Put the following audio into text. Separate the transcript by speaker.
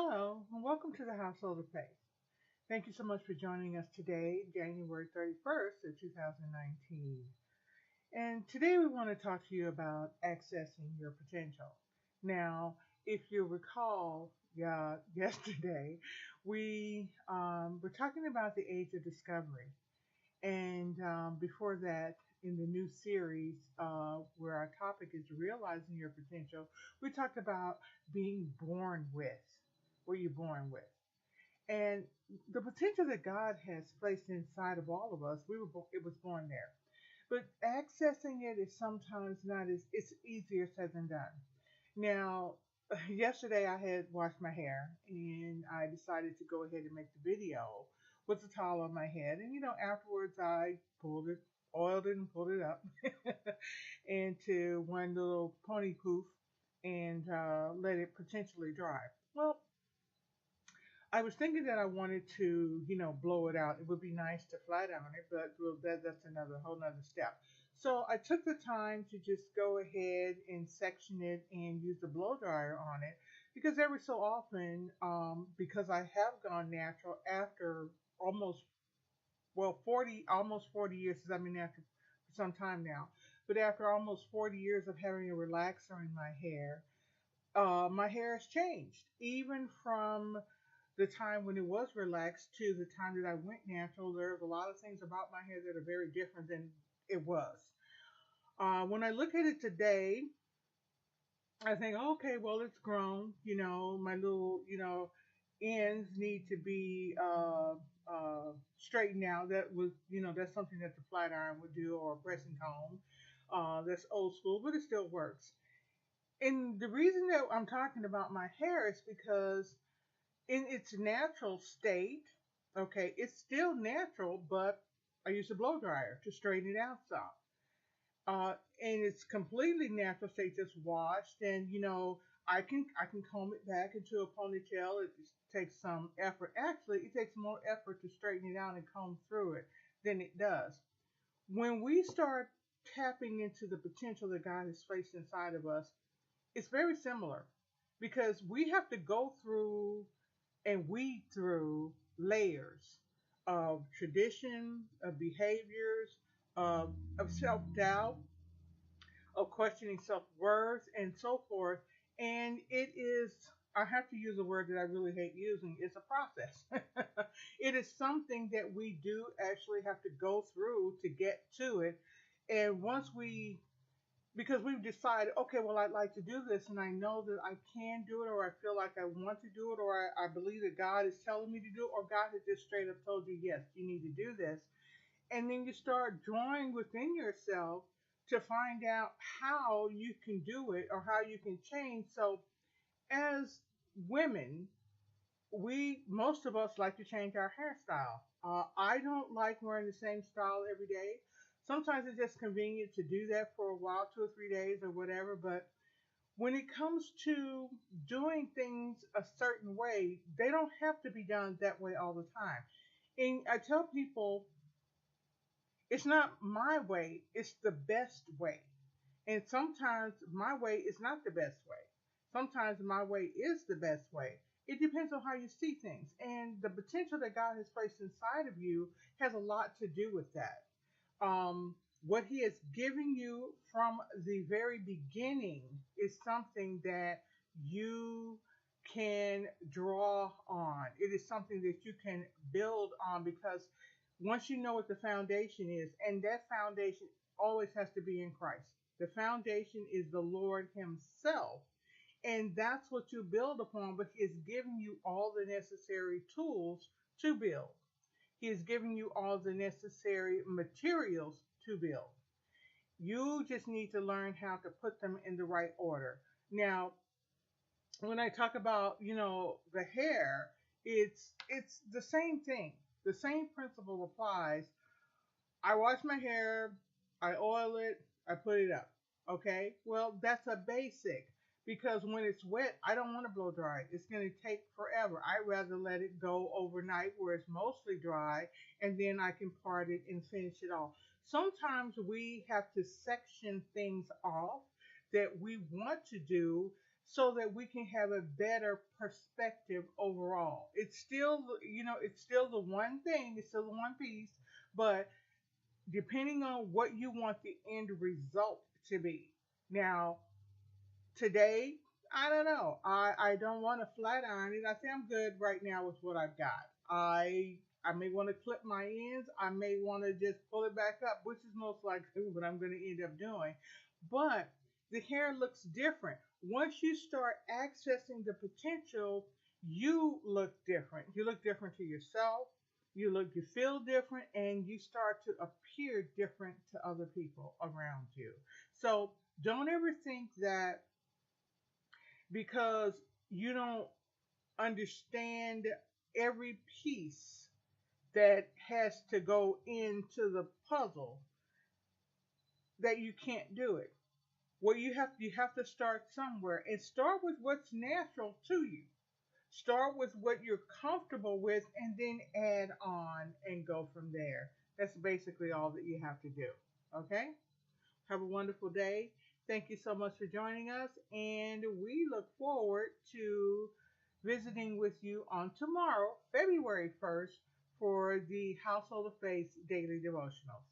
Speaker 1: Hello, and welcome to the Household of Faith. Thank you so much for joining us today, January 31st of 2019. And today we want to talk to you about accessing your potential. Now, if you recall, yesterday we were talking about the age of discovery. And before that, in the new series, where our topic is realizing your potential, we talked about being born with. Were you born with? And the potential that God has placed inside of all of us, it was born there. But accessing it is sometimes not as it's easier said than done. Now, yesterday I had washed my hair and I decided to go ahead and make the video with the towel on my head. And afterwards I pulled it, oiled it, and pulled it up into one little pony poof and let it potentially dry. Well, I was thinking that I wanted to, blow it out. It would be nice to flat iron it, but that's another whole nother step. So I took the time to just go ahead and section it and use the blow dryer on it because every so often, because I have gone natural after almost, 40 years since I've been natural for some time now, but after almost 40 years of having a relaxer in my hair has changed, even from the time when it was relaxed to the time that I went natural. There's a lot of things about my hair that are very different than it was. When I look at it today, I think, okay, well, it's grown. My little, ends need to be straightened out. That's something that the flat iron would do, or a pressing comb. That's old school, but it still works. And the reason that I'm talking about my hair is because in its natural state, okay, it's still natural, but I use a blow dryer to straighten it out some. And it's completely natural state, just washed, and I can comb it back into a ponytail. It just takes some effort. Actually, it takes more effort to straighten it out and comb through it than it does. When we start tapping into the potential that God has placed inside of us, it's very similar because we have to go through and weed through layers of tradition, of behaviors, of self doubt, of questioning self worth, and so forth. And it is, I have to use a word that I really hate using, it's a process. It is something that we do actually have to go through to get to it. And because we've decided, okay, well, I'd like to do this, and I know that I can do it, or I feel like I want to do it, or I believe that God is telling me to do it, or God has just straight up told you, yes, you need to do this. And then you start drawing within yourself to find out how you can do it or how you can change. So, as women, most of us like to change our hairstyle. I don't like wearing the same style every day. Sometimes it's just convenient to do that for a while, 2 or 3 days or whatever. But when it comes to doing things a certain way, they don't have to be done that way all the time. And I tell people it's not my way, it's the best way. And sometimes my way is not the best way. Sometimes my way is the best way. It depends on how you see things. And the potential that God has placed inside of you has a lot to do with that. What He has given you from the very beginning is something that you can draw on. It is something that you can build on because once you know what the foundation is, and that foundation always has to be in Christ. The foundation is the Lord Himself. And that's what you build upon, but He is giving you all the necessary tools to build. He is giving you all the necessary materials to build. You just need to learn how to put them in the right order. Now, when I talk about, the hair, it's the same thing. The same principle applies. I wash my hair, I oil it, I put it up. Okay? Well, that's a basic because when it's wet, I don't want to blow dry it. It's going to take forever. I'd rather let it go overnight where it's mostly dry and then I can part it and finish it off. Sometimes we have to section things off that we want to do so that we can have a better perspective overall. It's still, it's still the one thing, it's still the one piece, but depending on what you want the end result to be. Now, today, I don't know. I don't want to flat iron it. I think I'm good right now with what I've got. I may want to clip my ends. I may want to just pull it back up, which is most likely what I'm going to end up doing. But the hair looks different. Once you start accessing the potential, you look different. You look different to yourself. You feel different, and you start to appear different to other people around you. So don't ever think that because you don't understand every piece that has to go into the puzzle that you can't do it. Well, you have to start somewhere and start with what's natural to you. Start with what you're comfortable with and then add on and go from there. That's basically all that you have to do. Okay? Have a wonderful day. Thank you so much for joining us, and we look forward to visiting with you on tomorrow, February 1st, for the Household of Faith Daily Devotionals.